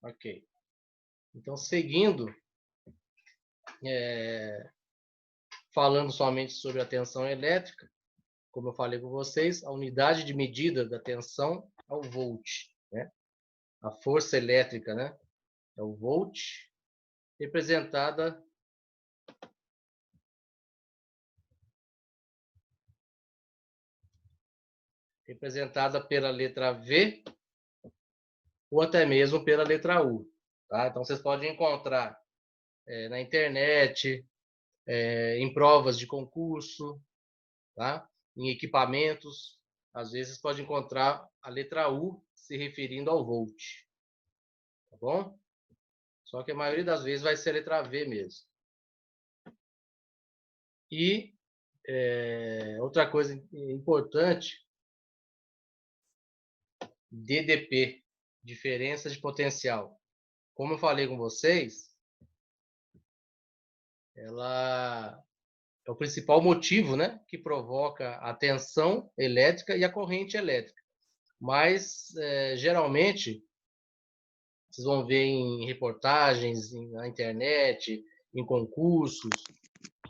Ok. Então, seguindo, falando somente sobre a tensão elétrica, como eu falei com vocês, a unidade de medida da tensão é o volt, né? A força elétrica, né? É o volt, representada pela letra V ou até mesmo pela letra U. Tá? Então, vocês podem encontrar na internet, em provas de concurso, tá? Em equipamentos. Às vezes, pode encontrar a letra U se referindo ao volt. Tá bom? Só que a maioria das vezes vai ser a letra V mesmo. E outra coisa importante, DDP, diferença de potencial. Como eu falei com vocês, ela é o principal motivo, né, que provoca a tensão elétrica e a corrente elétrica. Mas, geralmente, vocês vão ver em reportagens, na internet, em concursos,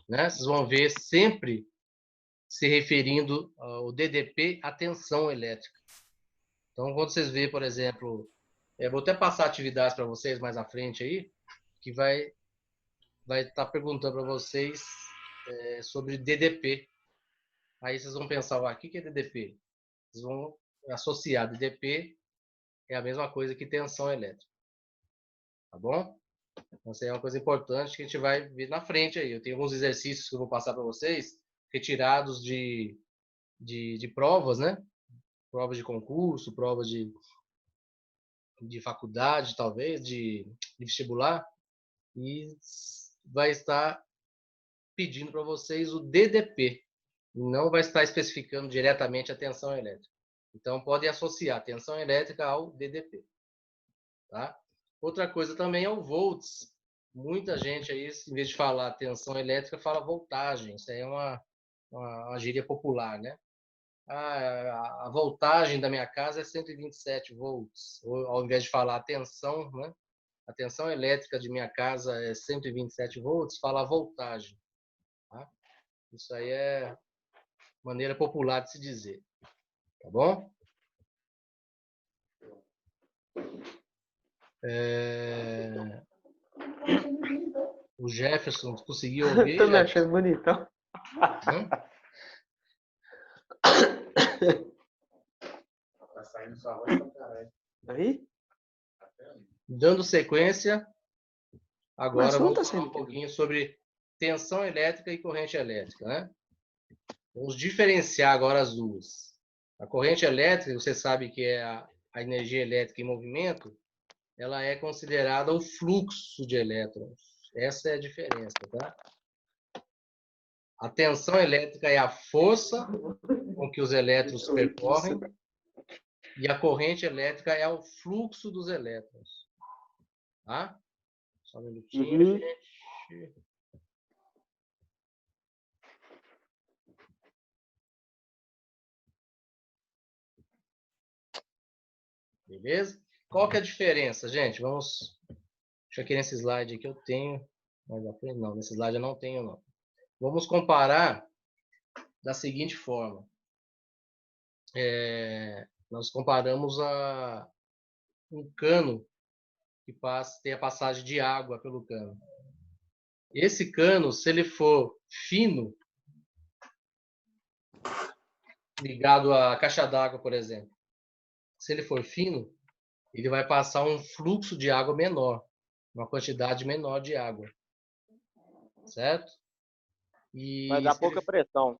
né, vocês vão ver sempre se referindo ao DDP, a tensão elétrica. Então, quando vocês vê, por exemplo, vou até passar atividades para vocês mais à frente aí, que vai estar perguntando para vocês sobre DDP. Aí vocês vão pensar, o que é DDP? Vocês vão associar. DDP é a mesma coisa que tensão elétrica. Tá bom? Então, isso aí é uma coisa importante que a gente vai ver na frente aí. Eu tenho alguns exercícios que eu vou passar para vocês, retirados de provas, né? Provas de concurso, provas de faculdade, talvez, de vestibular, e vai estar pedindo para vocês o DDP. Não vai estar especificando diretamente a tensão elétrica. Então, podem associar a tensão elétrica ao DDP. Tá? Outra coisa também é o volts. Muita gente aí, em vez de falar tensão elétrica, fala voltagem. Isso aí é uma gíria popular, né? A voltagem da minha casa é 127 volts. Ou, ao invés de falar a tensão, né? A tensão elétrica de minha casa é 127 volts, fala a voltagem. Tá? Isso aí é maneira popular de se dizer. Tá bom? O Jefferson conseguiu ouvir, Tô me Jefferson? achando bonitão. Tá saindo sua voz pra caralho. Aí? Dando sequência, Mas agora não vamos tá falar saindo um aqui, não. pouquinho sobre tensão elétrica e corrente elétrica, né? Vamos diferenciar agora as duas. A corrente elétrica, você sabe que é a energia elétrica em movimento, ela é considerada o fluxo de elétrons. Essa é a diferença, tá? A tensão elétrica é a força com que os elétrons percorrem e a corrente elétrica é o fluxo dos elétrons. Tá? Só um minutinho, gente. Beleza? Qual que é a diferença, gente? Vamos... Deixa aqui nesse slide aqui eu tenho. Mais à frente, não, nesse slide eu não tenho, não. Vamos comparar da seguinte forma. Nós comparamos um cano que tem a passagem de água pelo cano. Esse cano, se ele for fino, ligado à caixa d'água, por exemplo, se ele for fino, ele vai passar um fluxo de água menor, uma quantidade menor de água, certo? Vai E dar pouca pressão.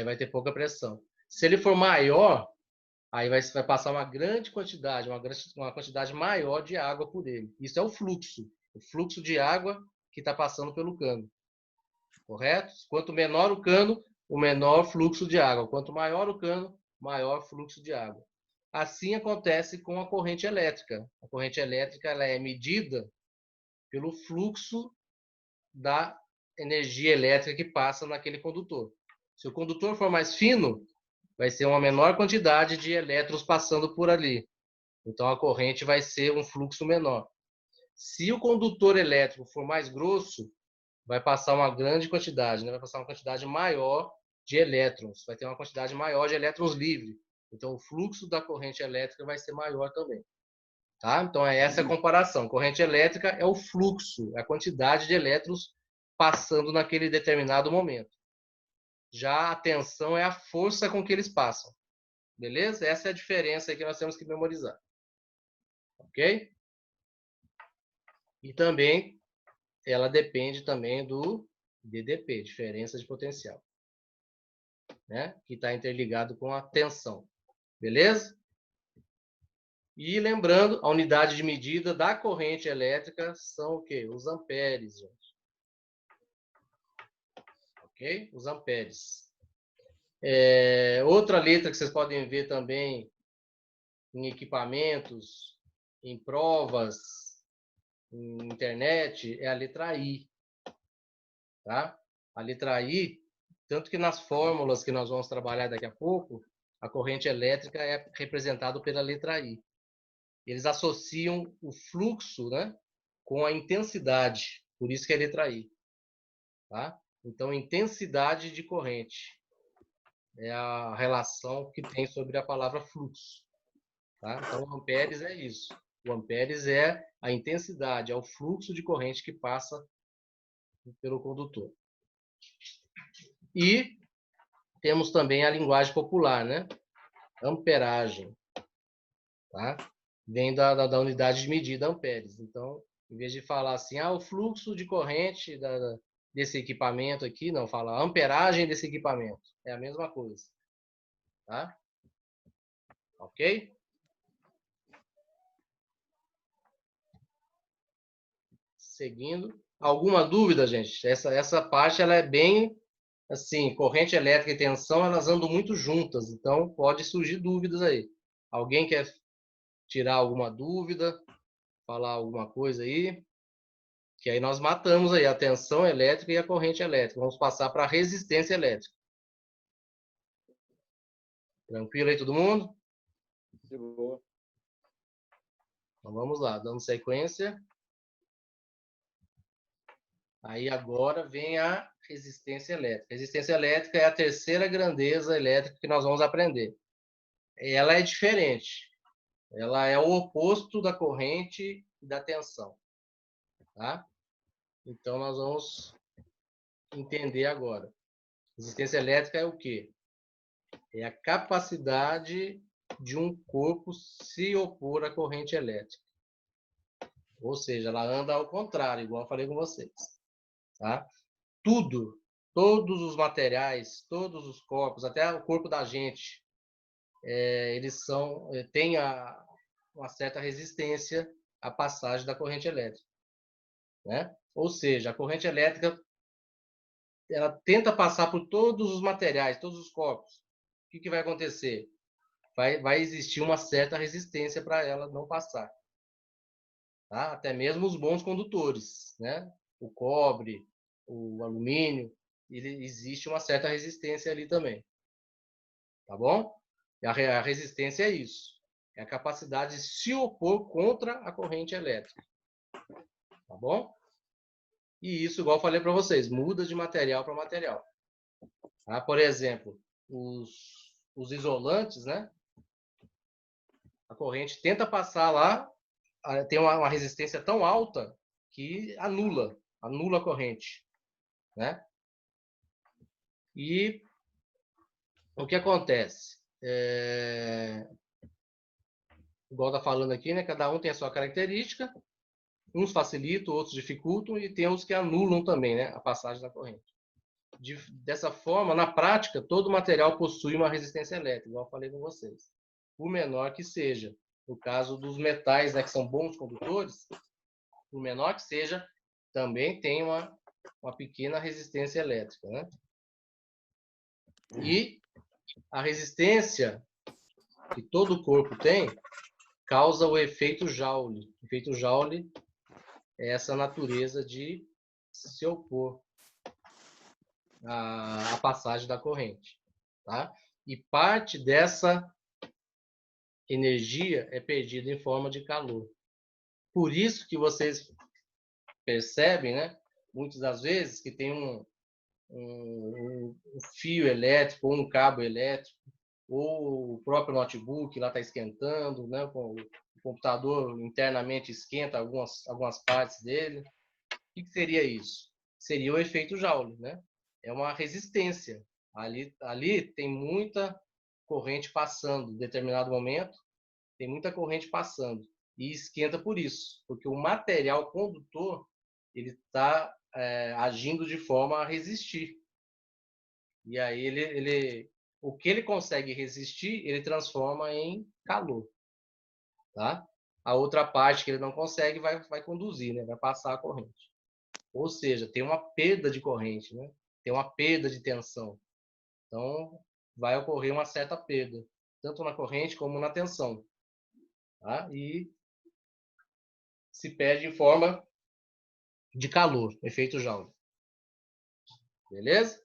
vai ter pouca pressão. Se ele for maior, aí vai passar uma grande quantidade, uma quantidade maior de água por ele. Isso é o fluxo de água que está passando pelo cano, correto? Quanto menor o cano, o menor fluxo de água. Quanto maior o cano, maior fluxo de água. Assim acontece com a corrente elétrica. A corrente elétrica ela é medida pelo fluxo da energia elétrica que passa naquele condutor. Se o condutor for mais fino, vai ser uma menor quantidade de elétrons passando por ali. Então a corrente vai ser um fluxo menor. Se o condutor elétrico for mais grosso, vai passar uma grande quantidade, né? Vai passar uma quantidade maior de elétrons, vai ter uma quantidade maior de elétrons livres. Então, o fluxo da corrente elétrica vai ser maior também. Tá? Então, essa é a comparação. Corrente elétrica é o fluxo, é a quantidade de elétrons passando naquele determinado momento. Já a tensão é a força com que eles passam. Beleza? Essa é a diferença aí que nós temos que memorizar. Ok? E também, ela depende também do DDP, diferença de potencial, né? Que está interligado com a tensão. Beleza? E lembrando, a unidade de medida da corrente elétrica são o quê? Os amperes, gente. Ok? Os amperes. Outra letra que vocês podem ver também em equipamentos, em provas, em internet, é a letra I. Tá? A letra I, tanto que nas fórmulas que nós vamos trabalhar daqui a pouco, a corrente elétrica é representada pela letra I. Eles associam o fluxo, né, com a intensidade, por isso que é letra I. Tá? Então, intensidade de corrente é a relação que tem sobre a palavra fluxo. Tá? Então, o amperes é isso. O amperes é a intensidade, é o fluxo de corrente que passa pelo condutor. E temos também a linguagem popular, né? Amperagem. Tá? Vem da unidade de medida, amperes. Então, em vez de falar assim, o fluxo de corrente desse equipamento aqui, não, fala amperagem desse equipamento. É a mesma coisa. Tá? Ok? Seguindo. Alguma dúvida, gente? Essa parte ela é bem assim, corrente elétrica e tensão, elas andam muito juntas, então pode surgir dúvidas aí. Alguém quer tirar alguma dúvida, falar alguma coisa aí? Que aí nós matamos aí a tensão elétrica e a corrente elétrica. Vamos passar para a resistência elétrica. Tranquilo aí todo mundo? De boa. Então vamos lá, dando sequência. Aí agora vem a resistência elétrica. Resistência elétrica é a terceira grandeza elétrica que nós vamos aprender. Ela é diferente. Ela é o oposto da corrente e da tensão. Tá? Então nós vamos entender agora. Resistência elétrica é o quê? É a capacidade de um corpo se opor à corrente elétrica. Ou seja, ela anda ao contrário, igual eu falei com vocês. Tá? Tudo, todos os materiais, todos os corpos, até o corpo da gente, eles têm uma certa resistência à passagem da corrente elétrica. Né? Ou seja, a corrente elétrica ela tenta passar por todos os materiais, todos os corpos. O que vai acontecer? Vai existir uma certa resistência para ela não passar. Tá? Até mesmo os bons condutores, né? O cobre, o alumínio, existe uma certa resistência ali também. Tá bom? E a resistência é isso. É a capacidade de se opor contra a corrente elétrica. Tá bom? E isso, igual eu falei para vocês, muda de material para material. Tá? Por exemplo, os isolantes, né? A corrente tenta passar lá, tem uma resistência tão alta que anula a corrente, né? E o que acontece? Igual está falando aqui, né? Cada um tem a sua característica. Uns facilitam, outros dificultam e tem os que anulam também, né? A passagem da corrente. Dessa forma, na prática, todo material possui uma resistência elétrica, igual eu falei com vocês. Por menor que seja. No caso dos metais, né, que são bons condutores, por menor que seja, também tem uma pequena resistência elétrica. Né? E a resistência que todo o corpo tem causa o efeito Joule. O efeito Joule é essa natureza de se opor à passagem da corrente. Tá? E parte dessa energia é perdida em forma de calor. Por isso que vocês percebem, né, muitas das vezes, que tem um fio elétrico ou um cabo elétrico, ou o próprio notebook lá está esquentando, né, o computador internamente esquenta algumas partes dele. O que seria isso? Seria o efeito Joule, né? É uma resistência. Ali tem muita corrente passando em determinado momento, tem muita corrente passando e esquenta por isso, porque o material condutor ele está agindo de forma a resistir. E aí o que ele consegue resistir, ele transforma em calor, tá? A outra parte que ele não consegue vai conduzir, né? Vai passar a corrente. Ou seja, tem uma perda de corrente, né? Tem uma perda de tensão. Então, vai ocorrer uma certa perda, tanto na corrente como na tensão. Tá? E se perde em forma de calor, efeito Joule. Beleza?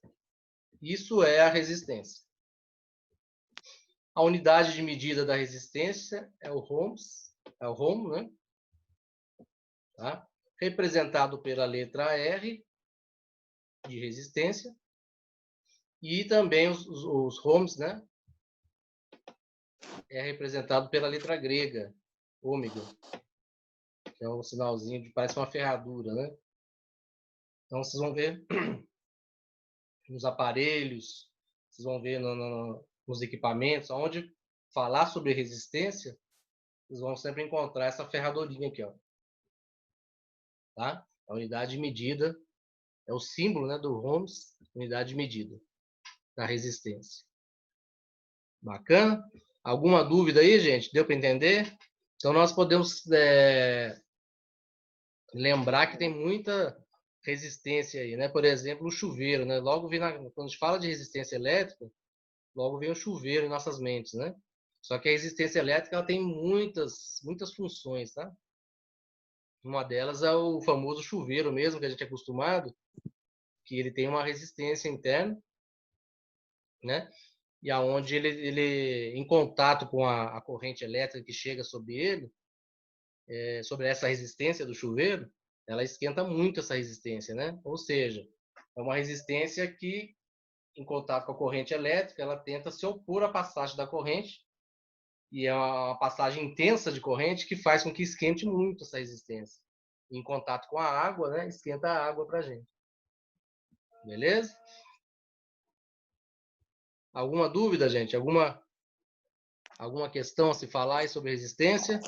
Isso é a resistência. A unidade de medida da resistência é o ohms, né? Tá? Representado pela letra R de resistência e também os ohms, né? É representado pela letra grega, ômega, que é um sinalzinho que parece uma ferradura, né? Então vocês vão ver nos aparelhos, vocês vão ver nos equipamentos, onde falar sobre resistência, vocês vão sempre encontrar essa ferradurinha aqui, ó. Tá? A unidade de medida é o símbolo, né, do ohms, unidade de medida da resistência. Bacana? Alguma dúvida aí, gente? Deu para entender? Então nós podemos lembrar que tem muita resistência aí, né? Por exemplo, o chuveiro, né? Logo quando a gente fala de resistência elétrica, logo vem o chuveiro em nossas mentes, né? Só que a resistência elétrica ela tem muitas funções, tá? Uma delas é o famoso chuveiro mesmo, que a gente é acostumado, que ele tem uma resistência interna, né? E aonde ele em contato com a corrente elétrica que chega sobre ele, sobre essa resistência do chuveiro, ela esquenta muito essa resistência, né? Ou seja, é uma resistência que, em contato com a corrente elétrica, ela tenta se opor à passagem da corrente, e é uma passagem intensa de corrente que faz com que esquente muito essa resistência. Em contato com a água, né? Esquenta a água para a gente. Beleza? Alguma dúvida, gente? Alguma questão a se falar aí sobre resistência?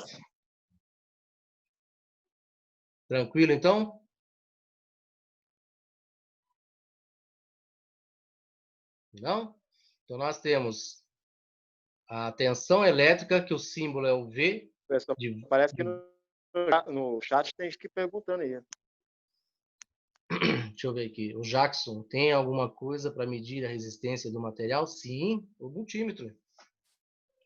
Tranquilo, então? Não? Então, nós temos a tensão elétrica, que o símbolo é o V. Parece que no chat tem gente perguntando aí. Deixa eu ver aqui. O Jackson, tem alguma coisa para medir a resistência do material? Sim, o multímetro.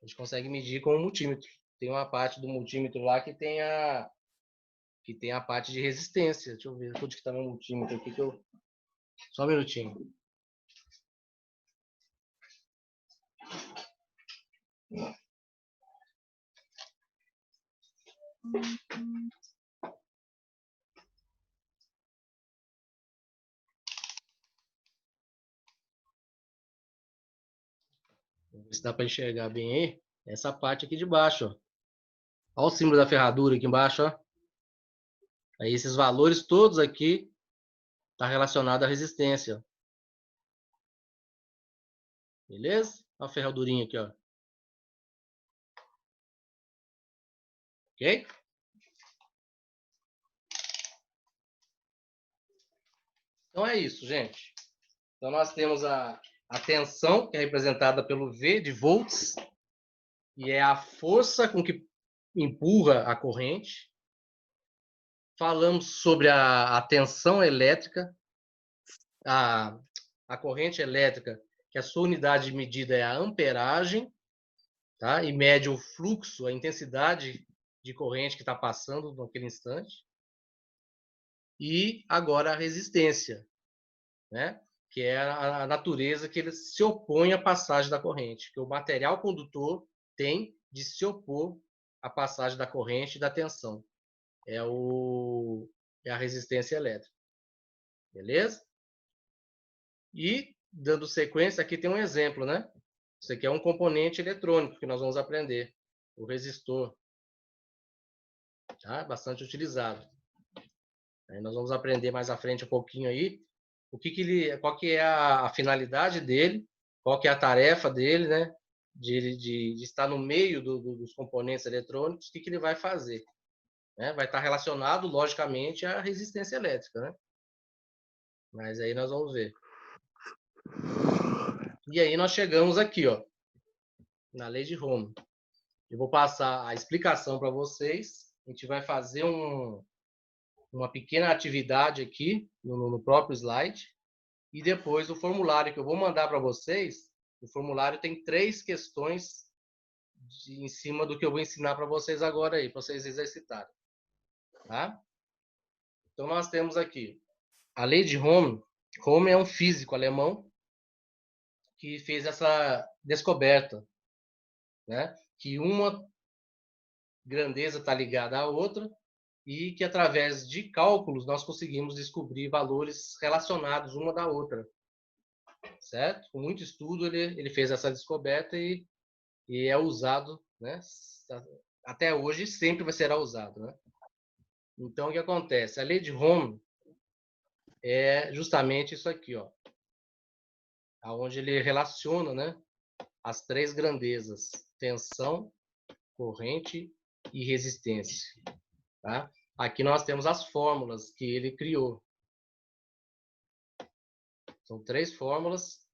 A gente consegue medir com o multímetro. Tem uma parte do multímetro lá que tem a parte de resistência. Deixa eu ver onde que está meu multímetro aqui. Só um minutinho. Vamos ver se dá para enxergar bem aí. Essa parte aqui de baixo, ó. Olha o símbolo da ferradura aqui embaixo, ó. Aí esses valores todos aqui tá relacionado à resistência, ó. Beleza? Olha a ferradurinha aqui, ó. Ok? Então é isso, gente. Então nós temos a tensão, que é representada pelo V de volts, e é a força com que empurra a corrente. Falamos sobre a tensão elétrica, a corrente elétrica, que a sua unidade de medida é a amperagem, tá? E mede o fluxo, a intensidade de corrente que está passando naquele instante. E agora a resistência, né? Que é a natureza que ele se opõe à passagem da corrente, que o material condutor tem de se opor à passagem da corrente e da tensão. é a resistência elétrica. Beleza? E, dando sequência, aqui tem um exemplo, né? Isso aqui é um componente eletrônico que nós vamos aprender, o resistor. Tá? Bastante utilizado. Aí nós vamos aprender mais à frente um pouquinho aí qual que é a finalidade dele, qual que é a tarefa dele, né? De estar no meio dos componentes eletrônicos, o que ele vai fazer. Né? Vai estar relacionado, logicamente, à resistência elétrica, né? Mas aí nós vamos ver. E aí nós chegamos aqui, ó, na lei de Ohm. Eu vou passar a explicação para vocês. A gente vai fazer uma pequena atividade aqui no próprio slide. E depois o formulário que eu vou mandar para vocês, o formulário tem 3 questões em cima do que eu vou ensinar para vocês agora aí, para vocês exercitarem. Tá? Então nós temos aqui a lei de Ohm. Ohm é um físico alemão que fez essa descoberta, né? Que uma grandeza está ligada à outra e que através de cálculos nós conseguimos descobrir valores relacionados uma da outra, certo? Com muito estudo ele fez essa descoberta e é usado, né? Até hoje sempre será usado, né? Então o que acontece? A lei de Ohm é justamente isso aqui, ó, aonde ele relaciona, né, as 3 grandezas: tensão, corrente e resistência. Tá? Aqui nós temos as fórmulas que ele criou. São 3 fórmulas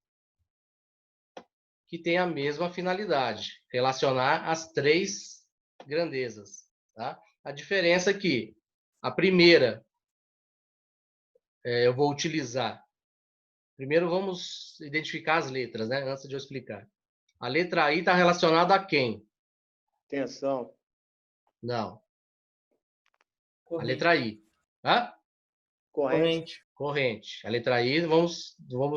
que têm a mesma finalidade: relacionar as 3 grandezas. Tá? A diferença é que a primeira eu vou utilizar. Primeiro vamos identificar as letras, né? Antes de eu explicar. A letra I está relacionada a quem? Tensão. Não. Corrente. A letra I. Hã? Corrente. Corrente. A letra I, vamos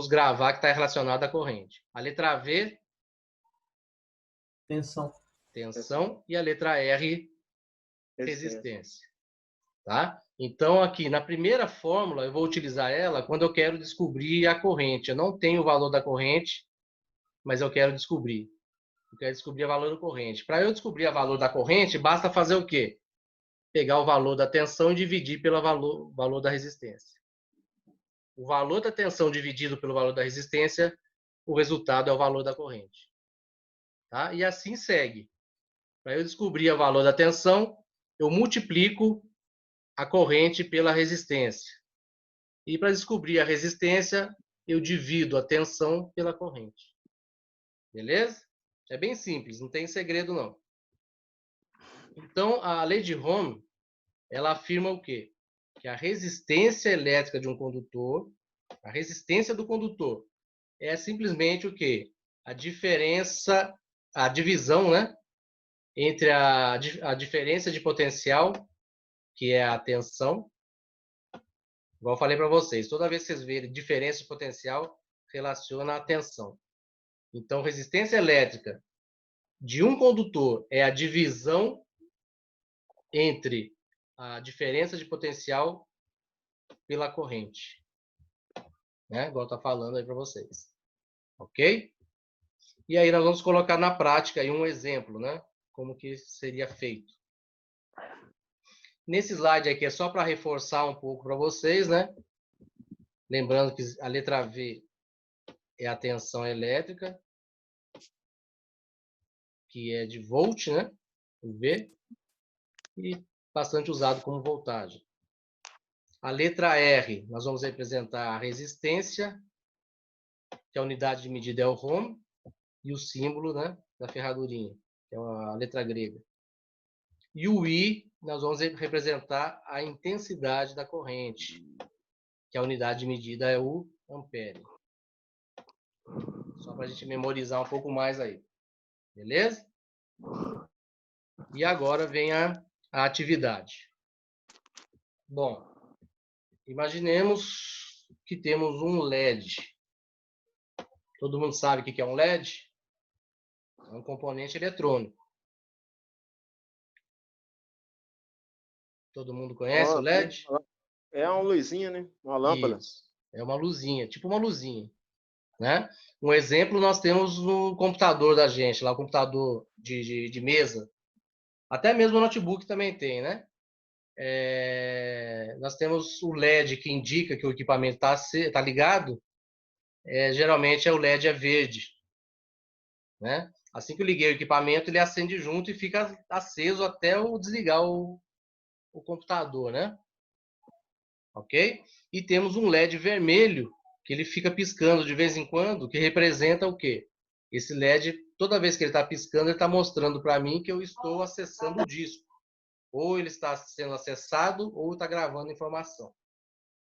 gravar que está relacionada à corrente. A letra V, Tensão. tensão. E a letra R, resistência. Tá? Então, aqui, na primeira fórmula, eu vou utilizar ela quando eu quero descobrir a corrente. Eu não tenho o valor da corrente, mas eu quero descobrir. Eu quero descobrir o valor da corrente. Para eu descobrir o valor da corrente, basta fazer o quê? Pegar o valor da tensão e dividir pelo valor da resistência. O valor da tensão dividido pelo valor da resistência, o resultado é o valor da corrente. Tá? E assim segue. Para eu descobrir o valor da tensão, eu multiplico a corrente pela resistência. E para descobrir a resistência, eu divido a tensão pela corrente. Beleza? É bem simples, não tem segredo não. Então, a lei de Ohm, ela afirma o quê? Que a resistência elétrica de um condutor, a resistência do condutor, é simplesmente o quê? A diferença, a divisão, né? Entre a diferença de potencial, que é a tensão. Igual eu falei para vocês, toda vez que vocês verem diferença de potencial, relaciona a tensão. Então, resistência elétrica de um condutor é a divisão entre a diferença de potencial pela corrente. Né? Igual está falando aí para vocês. Ok? E aí nós vamos colocar na prática aí um exemplo, né? Como que seria feito. Nesse slide aqui é só para reforçar um pouco para vocês, né? Lembrando que a letra V é a tensão elétrica, que é de volt, né? O V. E bastante usado como voltagem. A letra R, nós vamos representar a resistência, que a unidade de medida é o Ohm, e o símbolo, né, da ferradurinha, que é a letra grega. E o I, nós vamos representar a intensidade da corrente, que a unidade de medida é o ampere. Só para a gente memorizar um pouco mais aí. Beleza? E agora vem a atividade. Bom, imaginemos que temos um LED. Todo mundo sabe o que é um LED? É um componente eletrônico. Todo mundo conhece o Ó, LED? é uma luzinha, né? Uma lâmpada. Isso. É uma luzinha, tipo uma luzinha, né? Um exemplo nós temos no computador da gente, lá o computador de mesa. Até mesmo o notebook também tem, né? Nós temos o LED que indica que o equipamento está ligado. Geralmente o LED é verde, né? Assim que eu liguei o equipamento, ele acende junto e fica aceso até eu desligar o computador, né? Ok? E temos um LED vermelho, que ele fica piscando de vez em quando, que representa o quê? Esse LED, toda vez que ele está piscando, ele está mostrando para mim que eu estou acessando o disco. Ou ele está sendo acessado, ou está gravando informação.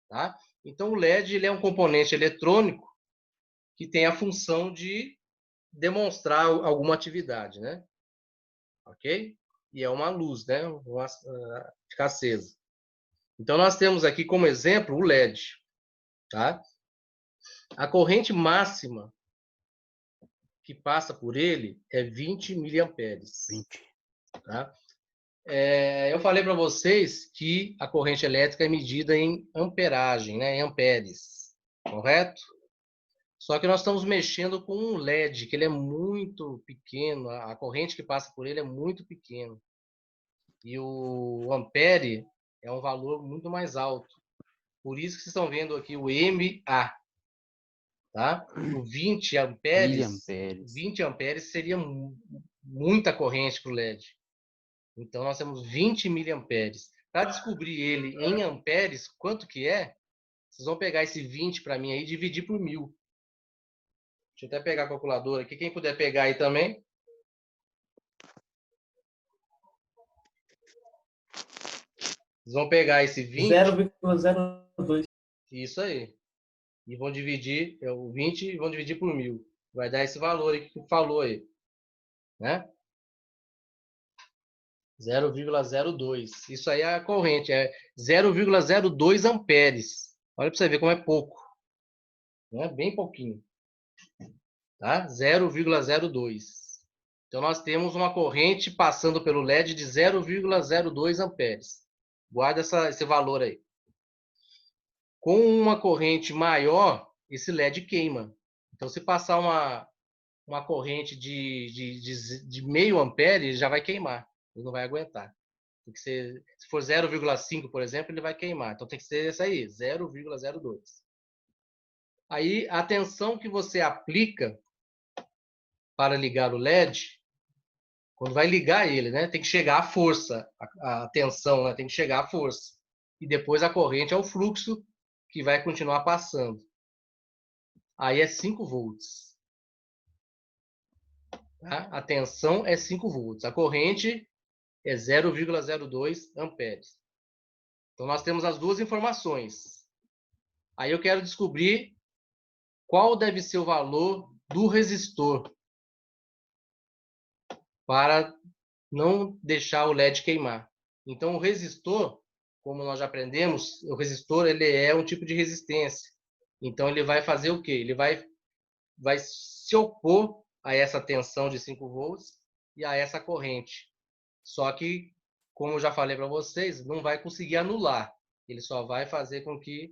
Tá? Então, o LED ele é um componente eletrônico que tem a função de demonstrar alguma atividade, né? Ok? E é uma luz, né? Fica acesa. Então, nós temos aqui como exemplo o LED. Tá? A corrente máxima que passa por ele é 20 miliamperes. 20. Tá? Eu falei para vocês que a corrente elétrica é medida em amperagem, né? Em amperes, correto? Só que nós estamos mexendo com um LED, que ele é muito pequeno, a corrente que passa por ele é muito pequena. E o ampere é um valor muito mais alto. Por isso que vocês estão vendo aqui o MA. Tá? O 20 amperes, Miliamperes. 20 amperes seria muita corrente para o LED. Então, nós temos 20 miliamperes. Para descobrir ele em amperes, quanto que é? Vocês vão pegar esse 20 para mim aí e dividir por 1000. Deixa eu até pegar a calculadora aqui. Quem puder pegar aí também. Vocês vão pegar esse 20. 0,02. Isso aí. E vão dividir o 20 e vão dividir por 1000. Vai dar esse valor aí que falou aí. Né? 0,02. Isso aí é a corrente, é 0,02 amperes. Olha para você ver como é pouco. Né? Bem pouquinho. Tá? 0,02. Então, nós temos uma corrente passando pelo LED de 0,02 amperes. Guarda esse valor aí. Com uma corrente maior, esse LED queima. Então, se passar uma corrente de meio ampere, ele já vai queimar. Ele não vai aguentar. Tem que ser, se for 0,5, por exemplo, ele vai queimar. Então tem que ser essa aí, 0,02. Aí a tensão que você aplica para ligar o LED, quando vai ligar ele, né, tem que chegar a força, a tensão, né, tem que chegar a força. E depois a corrente é o fluxo que vai continuar passando. Aí é 5 volts. Tá? A tensão é 5 volts. A corrente é 0,02 amperes. Então, nós temos as duas informações. Aí eu quero descobrir qual deve ser o valor do resistor para não deixar o LED queimar. Então, o resistor, como nós já aprendemos, o resistor ele é um tipo de resistência. Então, ele vai fazer o quê? Ele vai se opor a essa tensão de 5 volts e a essa corrente. Só que, como eu já falei para vocês, não vai conseguir anular. Ele só vai fazer com que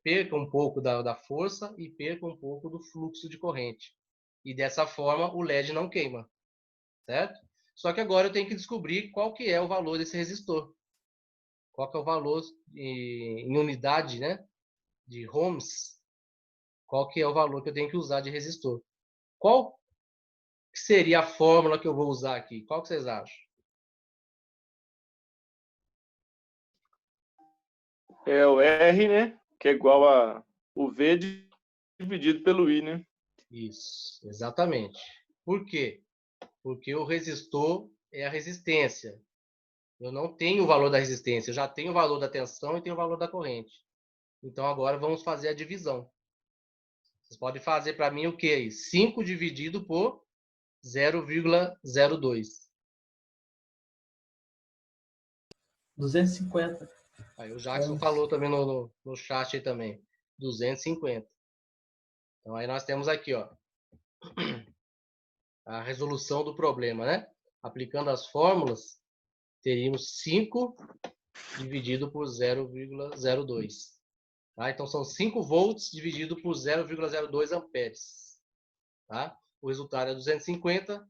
perca um pouco da força e perca um pouco do fluxo de corrente. E dessa forma o LED não queima, certo? Só que agora eu tenho que descobrir qual que é o valor desse resistor. Qual que é o valor em unidade, né, de ohms. Qual que é o valor que eu tenho que usar de resistor. Qual seria a fórmula que eu vou usar aqui? Qual que vocês acham? É o R, né? Que é igual a o V dividido pelo I, né? Isso, exatamente. Por quê? Porque o resistor é a resistência. Eu não tenho o valor da resistência, eu já tenho o valor da tensão e tenho o valor da corrente. Então agora vamos fazer a divisão. Vocês podem fazer para mim o quê? 5 dividido por 0,02. 250. Aí o Jackson falou também no chat aí também. 250. Então aí nós temos aqui, ó, a resolução do problema, né? Aplicando as fórmulas, teríamos 5 dividido por 0,02. Tá? Então, são 5 volts dividido por 0,02 amperes. Tá? O resultado é 250,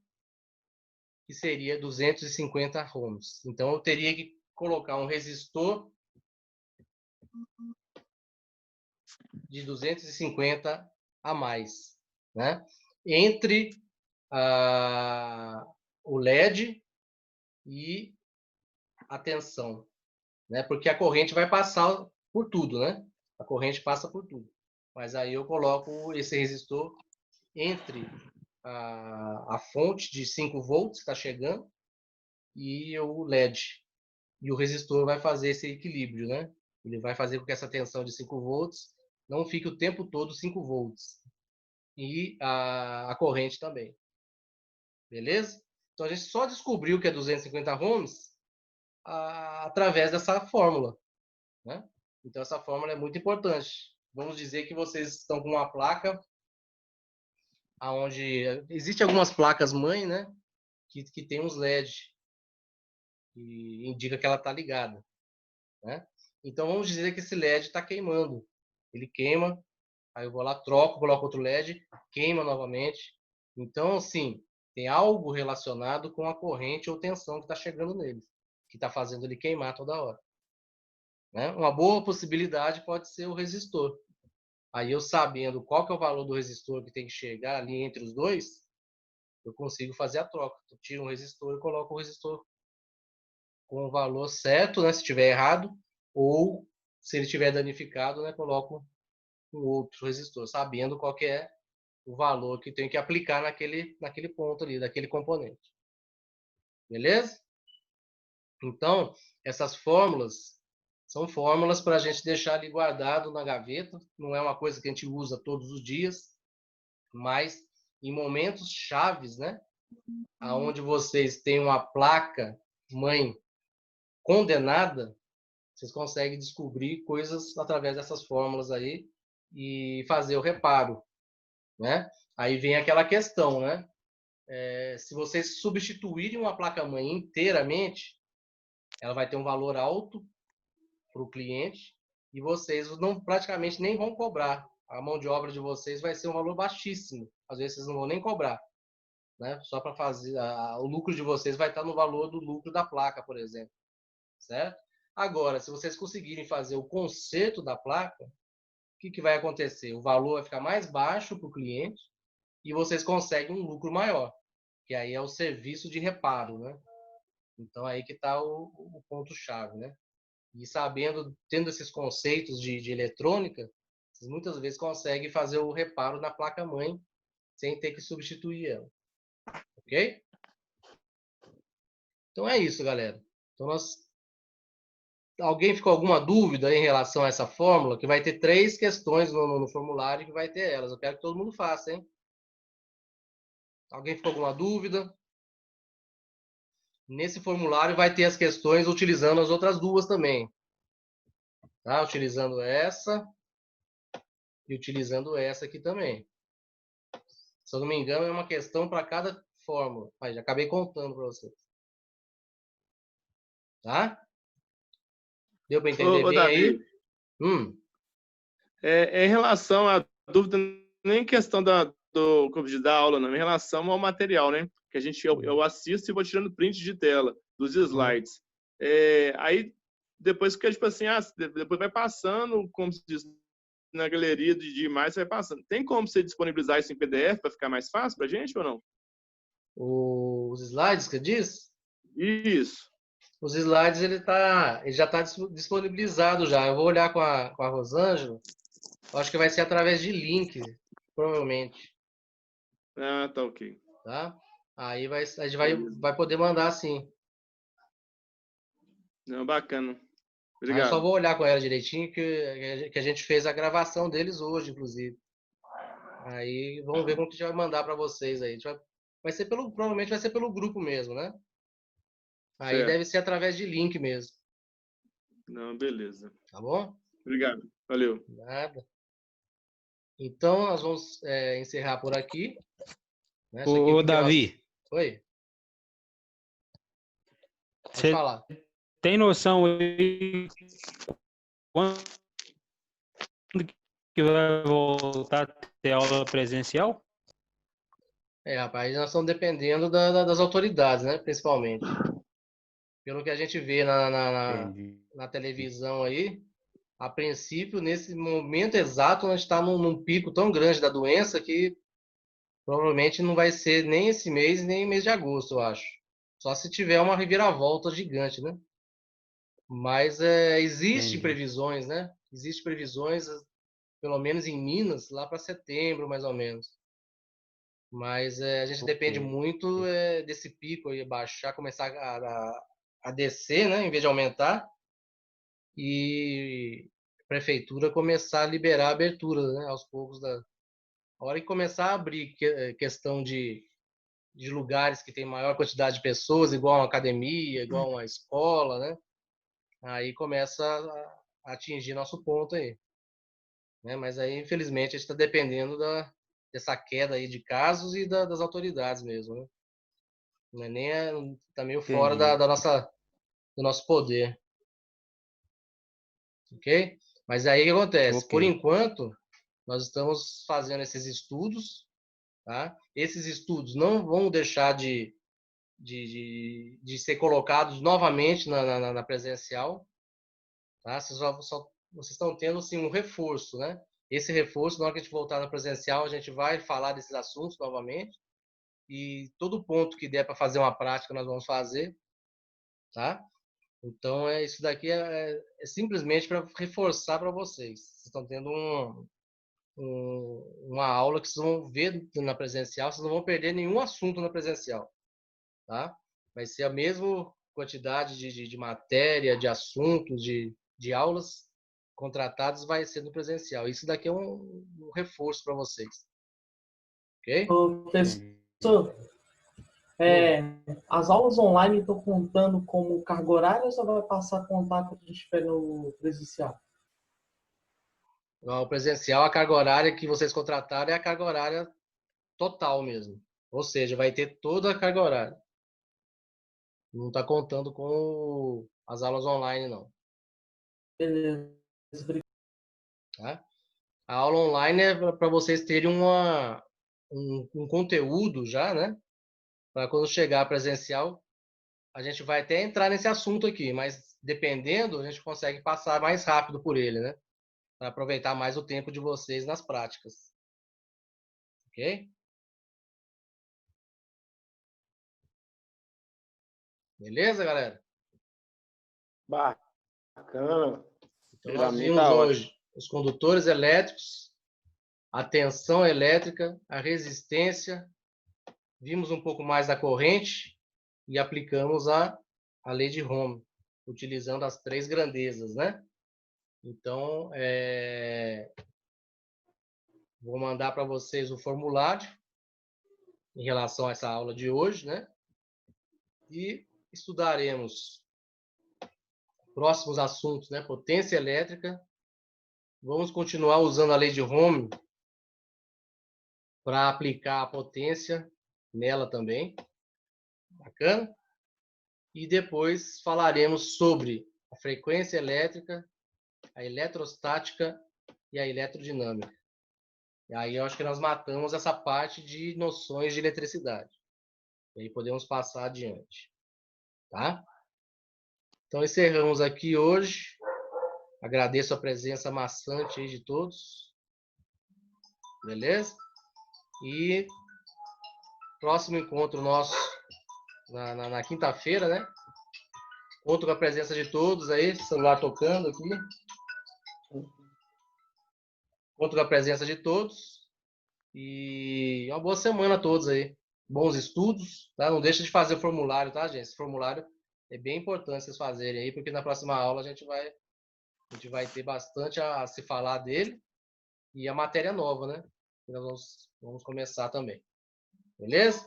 que seria 250 ohms. Então, eu teria que colocar um resistor de 250 a mais, né? Entre o LED e a tensão, né? Porque a corrente vai passar por tudo, né? A corrente passa por tudo. Mas aí eu coloco esse resistor entre a fonte de 5 volts que está chegando e o LED. E o resistor vai fazer esse equilíbrio, né? Ele vai fazer com que essa tensão de 5 volts não fique o tempo todo 5 volts. E a corrente também. Beleza? Então, a gente só descobriu que é 250 ohms através dessa fórmula, né? Então, essa fórmula é muito importante. Vamos dizer que vocês estão com uma placa onde existem algumas placas mãe, né? Que tem uns LED que indica que ela está ligada, né? Então, vamos dizer que esse LED está queimando. Ele queima, aí eu vou lá, troco, coloco outro LED, queima novamente. Então, assim, tem algo relacionado com a corrente ou tensão que está chegando nele, que está fazendo ele queimar toda hora. Né? Uma boa possibilidade pode ser o resistor. Aí eu sabendo qual que é o valor do resistor que tem que chegar ali entre os dois, eu consigo fazer a troca. Eu tiro um resistor e coloco o resistor com o valor certo, né? Se estiver errado, ou se ele estiver danificado, né? Coloco um outro resistor, sabendo qual que é o valor que tem que aplicar naquele ponto ali, daquele componente. Beleza? Então, essas fórmulas são fórmulas para a gente deixar ali guardado na gaveta. Não é uma coisa que a gente usa todos os dias, mas em momentos chaves, né? Aonde vocês têm uma placa mãe condenada, vocês conseguem descobrir coisas através dessas fórmulas aí e fazer o reparo, né? Aí vem aquela questão, né? Se vocês substituírem uma placa-mãe inteiramente, ela vai ter um valor alto para o cliente e vocês não praticamente nem vão cobrar. A mão de obra de vocês vai ser um valor baixíssimo. Às vezes vocês não vão nem cobrar, né? Só para fazer o lucro de vocês vai estar no valor do lucro da placa, por exemplo, certo? Agora, se vocês conseguirem fazer o conserto da placa, o que vai acontecer? O valor vai ficar mais baixo para o cliente e vocês conseguem um lucro maior, que aí é o serviço de reparo, né? Então, aí que está o ponto-chave, né? E sabendo, tendo esses conceitos de eletrônica, vocês muitas vezes conseguem fazer o reparo na placa-mãe sem ter que substituir ela. Ok? Então, é isso, galera. Então, alguém ficou alguma dúvida em relação a essa fórmula? Que vai ter 3 questões no formulário que vai ter elas. Eu quero que todo mundo faça, hein? Alguém ficou alguma dúvida? Nesse formulário vai ter as questões utilizando as outras duas também. Tá? Utilizando essa e utilizando essa aqui também. Se eu não me engano, é uma questão para cada fórmula. Aí, já acabei contando para vocês. Tá? Deu para entender bem Davi, aí? em relação à dúvida, nem questão de dar aula, não, em relação ao material, né? Que eu assisto e vou tirando print de tela dos slides. Aí, depois fica tipo assim, depois vai passando, como se diz, na galeria de imagens, vai passando. Tem como você disponibilizar isso em PDF para ficar mais fácil para a gente ou não? Os slides que diz? Isso. Os slides ele já está disponibilizado já. Eu vou olhar com a Rosângela. Eu acho que vai ser através de link, provavelmente. Tá ok. Tá? Aí a gente vai poder mandar sim. Não, bacana. Aí eu só Obrigado. vou olhar com ela direitinho, que a gente fez a gravação deles hoje, inclusive. Aí vamos ver como que a gente vai mandar para vocês aí. Provavelmente vai ser pelo grupo mesmo, né? Aí Certo. deve ser através de link mesmo. Não, beleza. Tá bom? Obrigado. Valeu. Nada. Então, nós vamos encerrar por aqui. Né? Ô, Davi. Oi? Pode falar. tem noção aí quando que vai voltar a ter aula presencial? Rapaz, nós estamos dependendo das autoridades, né? Principalmente. Pelo que a gente vê Entendi. na televisão aí, a princípio, nesse momento exato, nós estamos num pico tão grande da doença que provavelmente não vai ser nem esse mês, nem mês de agosto, eu acho. Só se tiver uma reviravolta gigante, né? Mas existem Entendi. previsões, né? Existem previsões, pelo menos em Minas, lá para setembro, mais ou menos. Mas a gente depende Ok. muito desse pico aí baixar, começar a descer, né? Em vez de aumentar. E a prefeitura começar a liberar a abertura, né? Aos poucos. A hora que começar a abrir questão de lugares que tem maior quantidade de pessoas, igual uma academia, igual uma escola, né? Aí começa a atingir nosso ponto aí. Né? Mas aí, infelizmente, a gente está dependendo dessa queda aí de casos e das autoridades mesmo, né? Não é nem tá meio fora Entendi. do nosso poder, ok? Mas aí o que acontece? Por Ok. enquanto, nós estamos fazendo esses estudos, tá? Esses estudos não vão deixar de ser colocados novamente na presencial, tá? Vocês estão tendo assim, um reforço, né? Esse reforço, na hora que a gente voltar na presencial, a gente vai falar desses assuntos novamente e todo ponto que der para fazer uma prática nós vamos fazer, tá? Então isso daqui é simplesmente para reforçar para vocês. Vocês estão tendo uma aula que vocês vão ver na presencial, vocês não vão perder nenhum assunto na presencial, tá? Vai ser a mesma quantidade de matéria, de assuntos, de aulas contratadas, vai ser no presencial. Isso daqui é um reforço para vocês, ok? Ô, Entendi. professor, as aulas online estão contando como carga horária ou só vai passar a contar quando a gente estiver no presencial? O presencial, a carga horária que vocês contrataram é a carga horária total mesmo. Ou seja, vai ter toda a carga horária. Não está contando com as aulas online, não. Beleza, obrigado. Tá? A aula online é para vocês terem um conteúdo já, né? Para quando chegar presencial, a gente vai até entrar nesse assunto aqui, mas dependendo, a gente consegue passar mais rápido por ele, né? Para aproveitar mais o tempo de vocês nas práticas. Ok? Beleza, galera? Bacana. Então, Pra nós mim vimos tá ótimo. hoje os condutores elétricos, a tensão elétrica, a resistência, vimos um pouco mais da corrente e aplicamos a lei de Ohm, utilizando as três grandezas, né? Então, vou mandar para vocês o formulário em relação a essa aula de hoje, né? E estudaremos próximos assuntos, né? Potência elétrica. Vamos continuar usando a lei de Ohm para aplicar a potência nela também. Bacana? E depois falaremos sobre a frequência elétrica, a eletrostática e a eletrodinâmica. E aí eu acho que nós matamos essa parte de noções de eletricidade. E aí podemos passar adiante. Tá? Então encerramos aqui hoje. Agradeço a presença maçante aí de todos. Beleza? E próximo encontro nosso na quinta-feira, né? Conto com a presença de todos aí, celular tocando aqui. Conto com a presença de todos. E uma boa semana a todos aí. Bons estudos, tá? Não deixa de fazer o formulário, tá, gente? Esse formulário é bem importante vocês fazerem aí, porque na próxima aula a gente vai ter bastante a se falar dele e a matéria nova, né? Que nós vamos começar também. Beleza?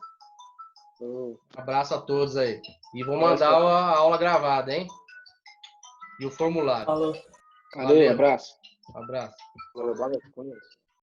Um abraço a todos aí. E vou mandar a aula gravada, hein? E o formulário. Falou. Valeu, Valeu. abraço. Um abraço. Valeu, valeu.